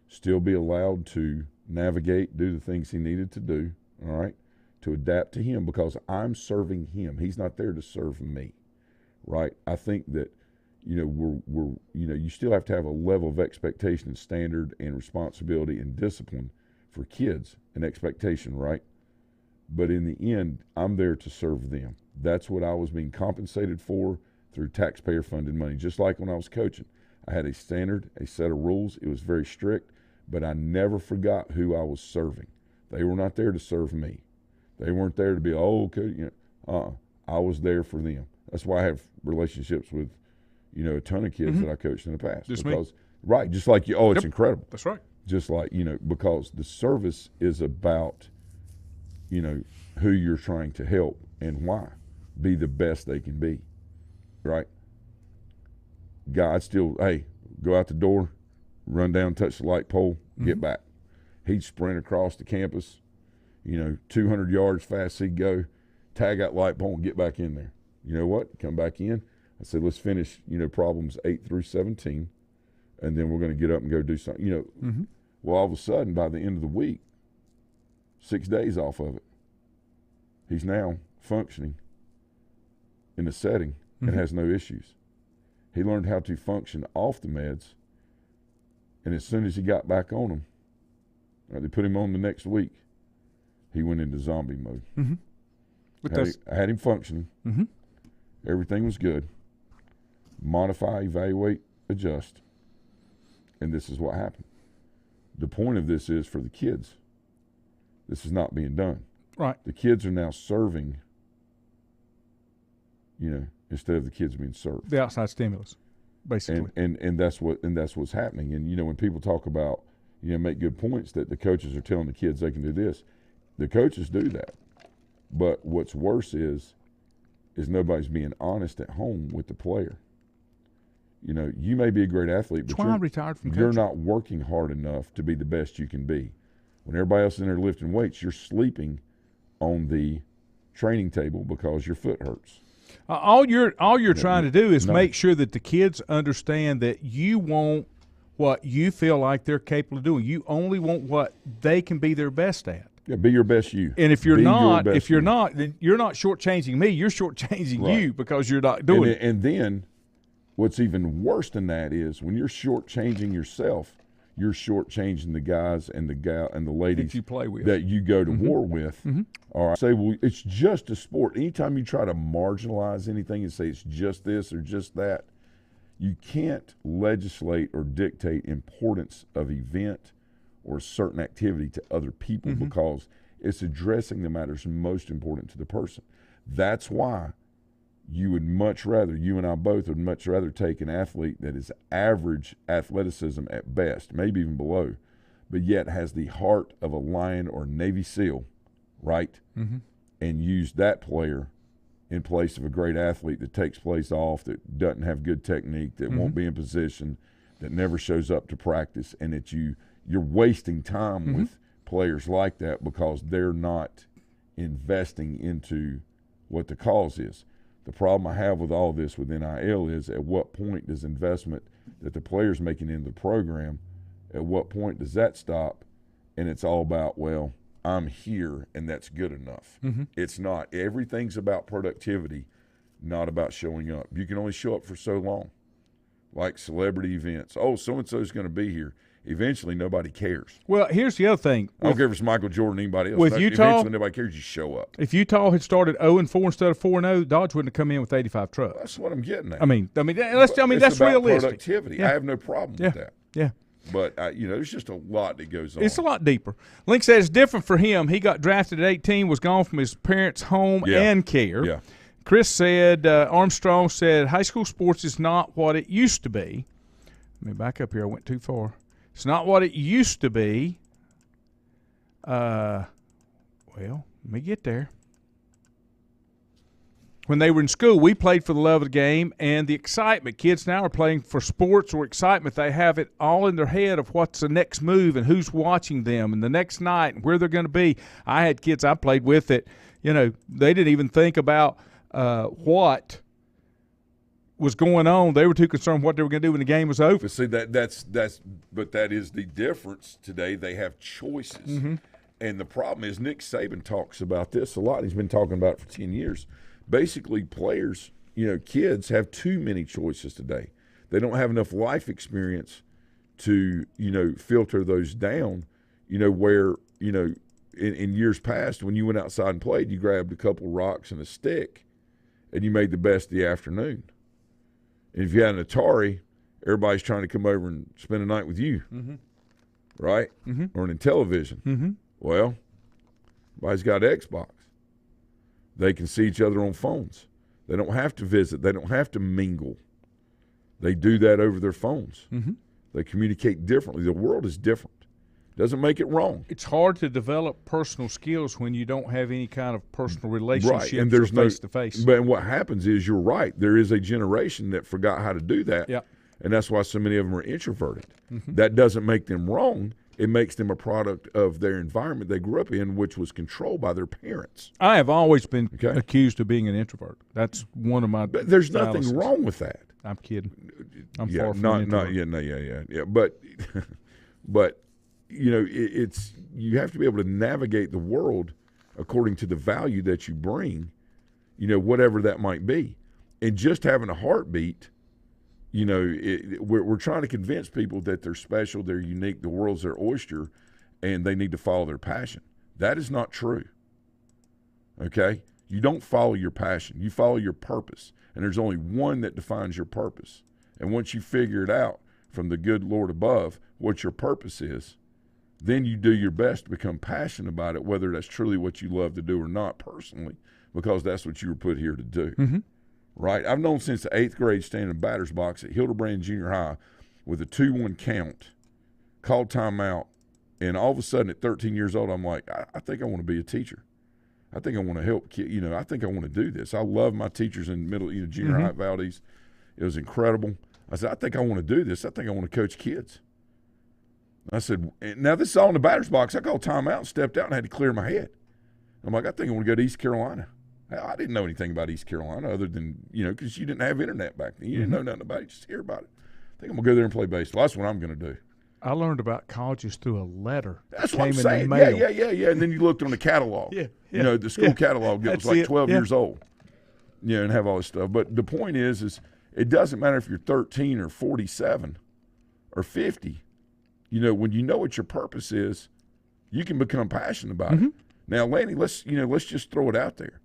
Still be allowed to navigate, do the things he needed to do, all right, to adapt to him because I'm serving him. He's not there to serve me, right? I think that, you know, you still have to have a level of expectation and standard and responsibility and discipline for kids, an expectation, right? But in the end, I'm there to serve them. That's what I was being compensated for through taxpayer-funded money, just like when I was coaching. I had a standard, a set of rules. It was very strict, but I never forgot who I was serving. They were not there to serve me. They weren't there to be, I was there for them. That's why I have relationships with, you know, a ton of kids that I coached in the past. Just because, me. Right, just like you. Oh, it's incredible. That's right. Just like, you know, because the service is about, you know, who you're trying to help and why. be the best they can be, right? God still, hey, go out the door, run down, touch the light pole, get back. He'd sprint across the campus, 200 yards fast he'd go, tag out light pole and get back in there. You know what? Come back in. I said, let's finish, problems 8 through 17, and then we're going to get up and go do something. Well, all of a sudden, by the end of the week, 6 days off of it, he's now functioning in a setting and has no issues. He learned how to function off the meds, and as soon as he got back on them, they put him on the next week, he went into zombie mode. I had him functioning. Everything was good. Modify, evaluate, adjust. And this is what happened. The point of this is for the kids. This is not being done. Right. The kids are now serving, instead of the kids being served. The outside stimulus, basically. And that's what's happening. And when people talk about, make good points that the coaches are telling the kids they can do this, the coaches do that. But what's worse is nobody's being honest at home with the player. You may be a great athlete, but you're not working hard enough to be the best you can be. When everybody else is in there lifting weights, you're sleeping on the training table because your foot hurts. All you're trying to do is make sure that the kids understand that you want what you feel like they're capable of doing. You only want what they can be their best at. Yeah, be your best you. And if you're not, then you're not shortchanging me. You're shortchanging you because you're not doing it. And then what's even worse than that is when you're shortchanging yourself, you're shortchanging the guys and the ladies that you play with, that you go to war with. All right, say, well, it's just a sport. Anytime you try to marginalize anything and say it's just this or just that, you can't legislate or dictate importance of event or a certain activity to other people because it's addressing the matters most important to the person. That's why you and I both would much rather take an athlete that is average athleticism at best, maybe even below, but yet has the heart of a Lion or Navy SEAL, right? And use that player in place of a great athlete that takes place off, that doesn't have good technique, that won't be in position, that never shows up to practice, and that you're wasting time with players like that because they're not investing into what the cause is. The problem I have with all this with NIL is at what point does investment that the player's making into the program, at what point does that stop? And it's all about, well, I'm here and that's good enough. It's not. Everything's about productivity, not about showing up. You can only show up for so long. Like celebrity events. Oh, so-and-so's going to be here. Eventually, nobody cares. Well, here's the other thing. I don't care if it's Michael Jordan or anybody else. With Utah, eventually, nobody cares. You show up. If Utah had started 0-4 instead of 4-0, Dodge wouldn't have come in with 85 trucks. That's what I'm getting at. I mean, that's about realistic. Productivity. Yeah. I have no problem with that. Yeah. But there's just a lot that goes on. It's a lot deeper. Link says it's different for him. He got drafted at 18, was gone from his parents' home and care. Yeah. Chris said, Armstrong said, high school sports is not what it used to be. Let me back up here. I went too far. It's not what it used to be. Well, let me get there. When they were in school, we played for the love of the game and the excitement. Kids now are playing for sports or excitement. They have it all in their head of what's the next move and who's watching them and the next night and where they're going to be. I had kids I played with that, they didn't even think about what was going on. They were too concerned what they were going to do when the game was over. But see, but that is the difference today. They have choices. And the problem is Nick Saban talks about this a lot. He's been talking about it for 10 years. Basically, players, kids have too many choices today. They don't have enough life experience to, filter those down, where, in years past when you went outside and played, you grabbed a couple rocks and a stick and you made the best of the afternoon. And if you had an Atari, everybody's trying to come over and spend a night with you, right? Or an Intellivision. Well, everybody's got an Xbox. They can see each other on phones. They don't have to visit. They don't have to mingle. They do that over their phones. They communicate differently. The world is different. Doesn't make it wrong. It's hard to develop personal skills when you don't have any kind of personal relationships, right. And there's or face-to-face. But what happens is, you're right, there is a generation that forgot how to do that. Yeah. And that's why so many of them are introverted. That doesn't make them wrong. It makes them a product of their environment they grew up in, which was controlled by their parents. I have always been accused of being an introvert. That's one of my But there's nothing fallacies. wrong with that. I'm kidding. I'm yeah, far from an introvert. Yeah. But you know, it's you have to be able to navigate the world according to the value that you bring, you know, whatever that might be. And just having a heartbeat, you know, we're trying to convince people that they're special, they're unique, the world's their oyster, and they need to follow their passion. That is not true. Okay? You don't follow your passion. You follow your purpose. And there's only one that defines your purpose. And once you figure it out from the good Lord above what your purpose is, then you do your best to become passionate about it, whether that's truly what you love to do or not personally, because that's what you were put here to do. Right? I've known since the 8th grade standing in batter's box at Hildebrand Junior High with a 2-1 count, called timeout, and all of a sudden at 13 years old, I'm like, I think I want to be a teacher. I think I want to help kids. You know, I think I want to do this. I love my teachers in middle, you know, junior high at Valdez. It was incredible. I said, I think I want to do this. I think I want to coach kids. I said, now this is all in the batter's box. I called timeout and stepped out and had to clear my head. I'm like, I think I want to go to East Carolina. I didn't know anything about East Carolina other than, you know, because you didn't have internet back then. You didn't know nothing about it. Just hear about it. I think I'm going to go there and play baseball. That's what I'm going to do. I learned about colleges through a letter. That's that what I'm came saying. in the mail. Yeah. And then you looked on the catalog. Yeah. You know, the school catalog. It was like 12 years old. Yeah, and have all this stuff. But the point is it doesn't matter if you're 13 or 47 or 50. You know, when you know what your purpose is, you can become passionate about it. Now, Lanny, let's just throw it out there.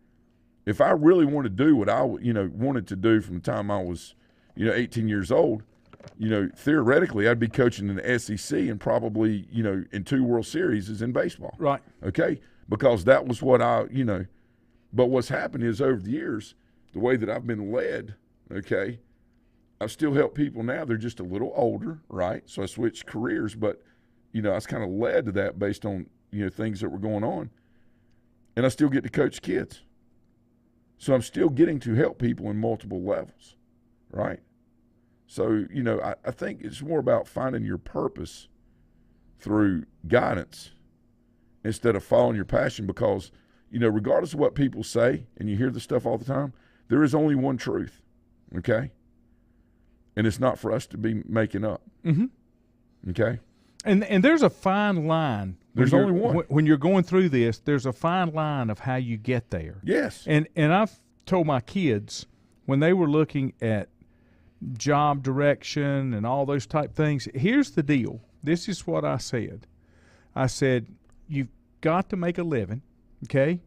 If I really want to do what I wanted to do from the time I was 18 years old, theoretically I'd be coaching in the SEC and probably in 2 World Series is in baseball. Right. Okay, because that was what But what's happened is over the years, the way that I've been led, okay, I still help people now. They're just a little older, right? So I switched careers, but I was kind of led to that based on things that were going on, and I still get to coach kids. So I'm still getting to help people in multiple levels, right? So, I think it's more about finding your purpose through guidance instead of following your passion because, regardless of what people say, and you hear this stuff all the time, there is only one truth, okay? And it's not for us to be making up, okay? And there's a fine line. There's only one. When you're going through this, there's a fine line of how you get there. Yes. And I've told my kids when they were looking at job direction and all those type things, here's the deal. This is what I said. I said, you've got to make a living, okay?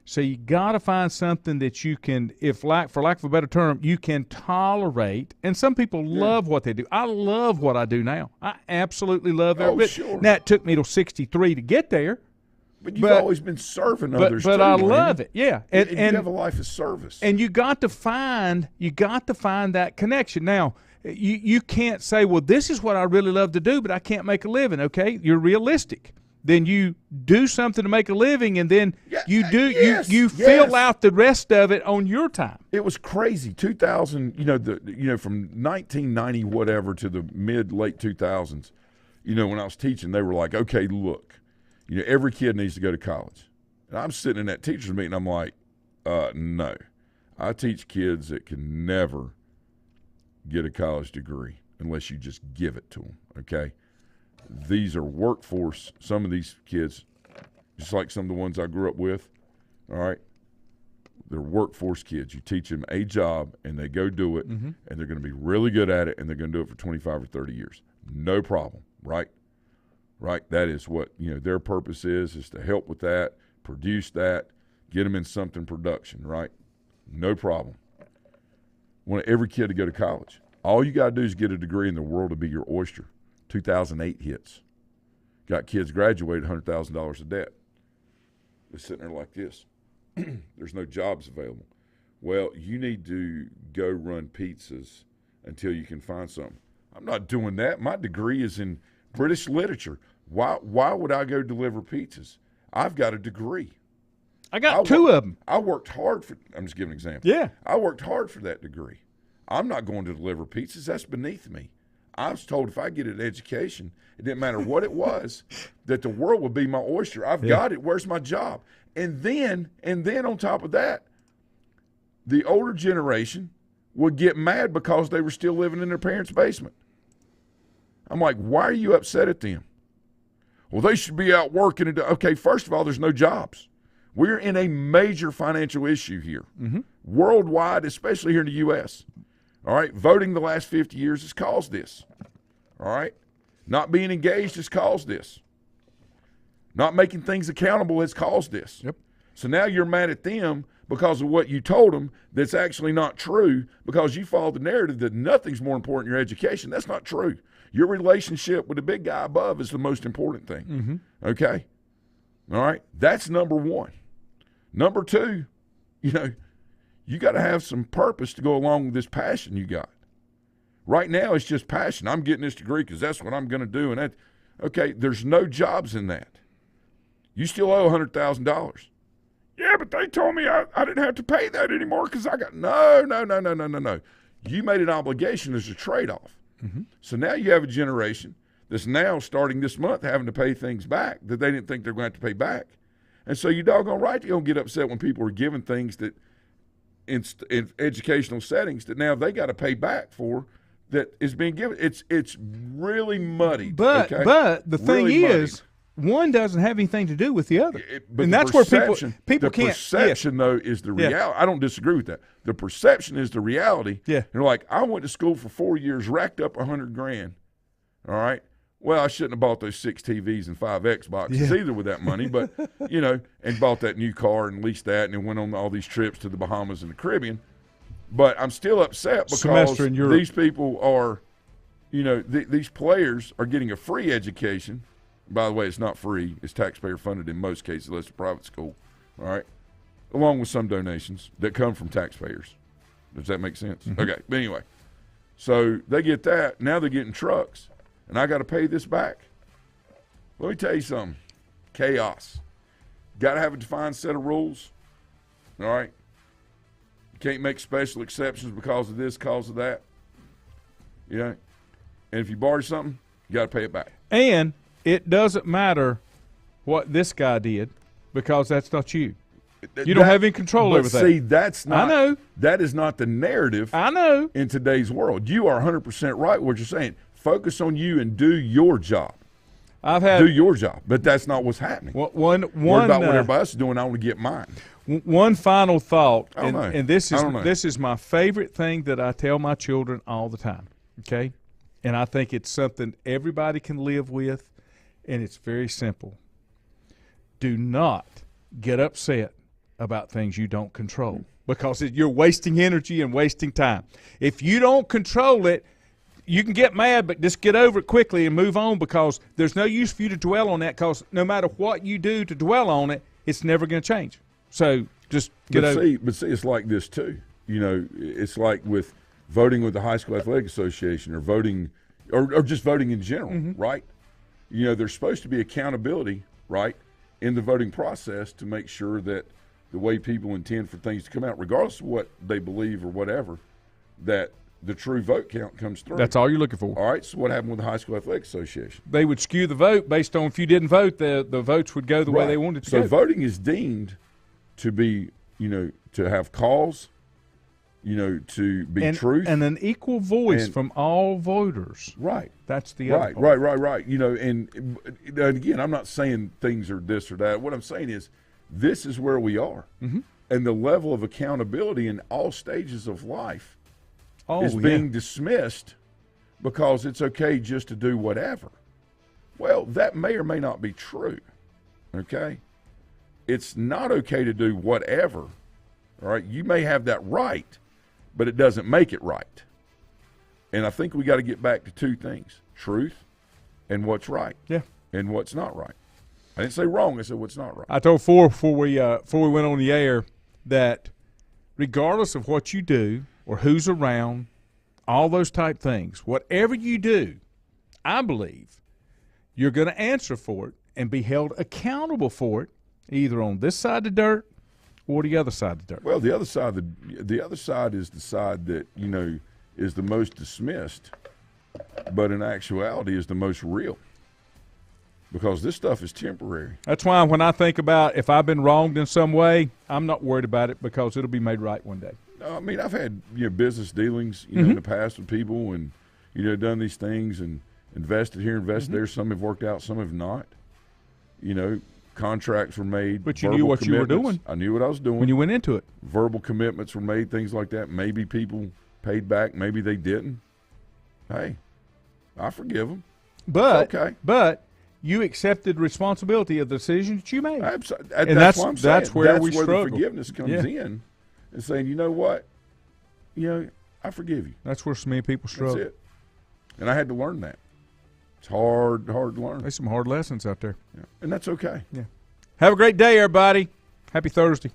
So you got to find something that you can, for lack of a better term, you can tolerate. And some people love what they do. I love what I do now. I absolutely love every bit. Sure. Now, it took me till 63 to get there. But you've always been serving others but too, I man. love it, yeah. And you have a life of service. And you got to find that connection. Now, you can't say, well, this is what I really love to do, but I can't make a living, okay? You're realistic. Then you do something to make a living, and then you fill out the rest of it on your time. It was crazy. 2000, from 1990 whatever to the late 2000s, when I was teaching, they were like, okay, look, every kid needs to go to college. And I'm sitting in that teacher's meeting, I'm like, no. I teach kids that can never get a college degree unless you just give it to them, okay? These are workforce. Some of these kids, just like some of the ones I grew up with, all right, they're workforce kids. You teach them a job, and they go do it, and they're going to be really good at it, and they're going to do it for 25 or 30 years. No problem, right? Right? That is what, their purpose is to help with that, produce that, get them in something production, right? No problem. Want every kid to go to college. All you got to do is get a degree, and the world will be your oyster. 2008 hits. Got kids graduated $100,000 of debt. They're sitting there like this. There's no jobs available. Well, you need to go run pizzas until you can find something. I'm not doing that. My degree is in British literature. Why would I go deliver pizzas? I've got a degree. I got two of them. I worked hard for – I'm just giving an example. Yeah. I worked hard for that degree. I'm not going to deliver pizzas. That's beneath me. I was told if I get an education, it didn't matter what it was, that the world would be my oyster. I've got it. Where's my job? And then on top of that, the older generation would get mad because they were still living in their parents' basement. I'm like, why are you upset at them? Well, they should be out working. Okay, first of all, there's no jobs. We're in a major financial issue here, worldwide, especially here in the U.S. All right, voting the last 50 years has caused this. All right, not being engaged has caused this. Not making things accountable has caused this. Yep. So now you're mad at them because of what you told them that's actually not true, because you followed the narrative that nothing's more important than your education. That's not true. Your relationship with the big guy above is the most important thing. Okay? All right? That's number one. Number two, you got to have some purpose to go along with this passion you got. Right now, it's just passion. I'm getting this degree because that's what I'm going to do. And okay, there's no jobs in that. You still owe $100,000. Yeah, but they told me I didn't have to pay that anymore because I got – no. You made an obligation as a trade-off. So now you have a generation that's now starting this month having to pay things back that they didn't think they're going to have to pay back. And so you doggone right you're going to get upset when people are given things that in educational settings that now they got to pay back for that is being given. It's really muddy. But the thing is, one doesn't have anything to do with the other. And that's where people can't. The perception, though, is the reality. I don't disagree with that. The perception is the reality. Yeah. You're like, I went to school for 4 years, racked up $100,000. All right. Well, I shouldn't have bought those 6 TVs and 5 Xboxes either with that money, but, and bought that new car and leased that and then went on all these trips to the Bahamas and the Caribbean. But I'm still upset because these people are, these players are getting a free education. By the way, it's not free. It's taxpayer funded in most cases, unless it's a private school, all right, along with some donations that come from taxpayers. Does that make sense? Okay, but anyway, so they get that. Now they're getting trucks, and I got to pay this back. Let me tell you something. Chaos. Got to have a defined set of rules, all right? You can't make special exceptions because of this, because of that. And if you borrow something, you got to pay it back. And it doesn't matter what this guy did because that's not you. You don't have any control over that. See, that's not. I know. That is not the narrative. I know. In today's world, you are 100% right. What you're saying. Focus on you and do your job. Do your job, but that's not what's happening. One Worry about what everybody else is doing. I want to get mine. One final thought, and this is my favorite thing that I tell my children all the time. Okay, and I think it's something everybody can live with. And it's very simple. Do not get upset about things you don't control because you're wasting energy and wasting time. If you don't control it, you can get mad, but just get over it quickly and move on because there's no use for you to dwell on that because no matter what you do to dwell on it, it's never going to change. So just get over it. But see, it's like this too. It's like with voting with the High School Athletic Association or voting or just voting in general, right? There's supposed to be accountability, right, in the voting process to make sure that the way people intend for things to come out, regardless of what they believe or whatever, that the true vote count comes through. That's all you're looking for. All right, so what happened with the High School Athletic Association? They would skew the vote based on if you didn't vote, the votes would go the way they wanted to go. So voting is deemed to be, to have cause, to be truth. And an equal voice from all voters. Right. That's the other part. Right. And again, I'm not saying things are this or that. What I'm saying is this is where we are. And the level of accountability in all stages of life is being dismissed because it's okay just to do whatever. Well, that may or may not be true, okay? It's not okay to do whatever, all right? You may have that right, but it doesn't make it right. And I think we got to get back to two things, truth and what's right. Yeah. And what's not right. I didn't say wrong, I said what's not right. I told Ford before we went on the air that regardless of what you do or who's around, all those type things, whatever you do, I believe you're going to answer for it and be held accountable for it, either on this side of the dirt or the other side of the dirt. Well, the other side is the side that, is the most dismissed, but in actuality is the most real. Because this stuff is temporary. That's why when I think about if I've been wronged in some way, I'm not worried about it because it'll be made right one day. I mean, I've had business dealings in the past with people, and done these things and invested here, invested there. Some have worked out, some have not. Contracts were made. But you knew what you were doing. I knew what I was doing when you went into it. Verbal commitments were made, things like that. Maybe people paid back, maybe they didn't. Hey, I forgive them. But okay. But you accepted responsibility of the decisions that you made. Absolutely. And that's what I'm saying. That's where we struggle. The forgiveness comes in and saying, you know what? I forgive you. That's where so many people struggle. That's it. And I had to learn that. It's hard to learn. There's some hard lessons out there. Yeah. And that's okay. Yeah. Have a great day, everybody. Happy Thursday.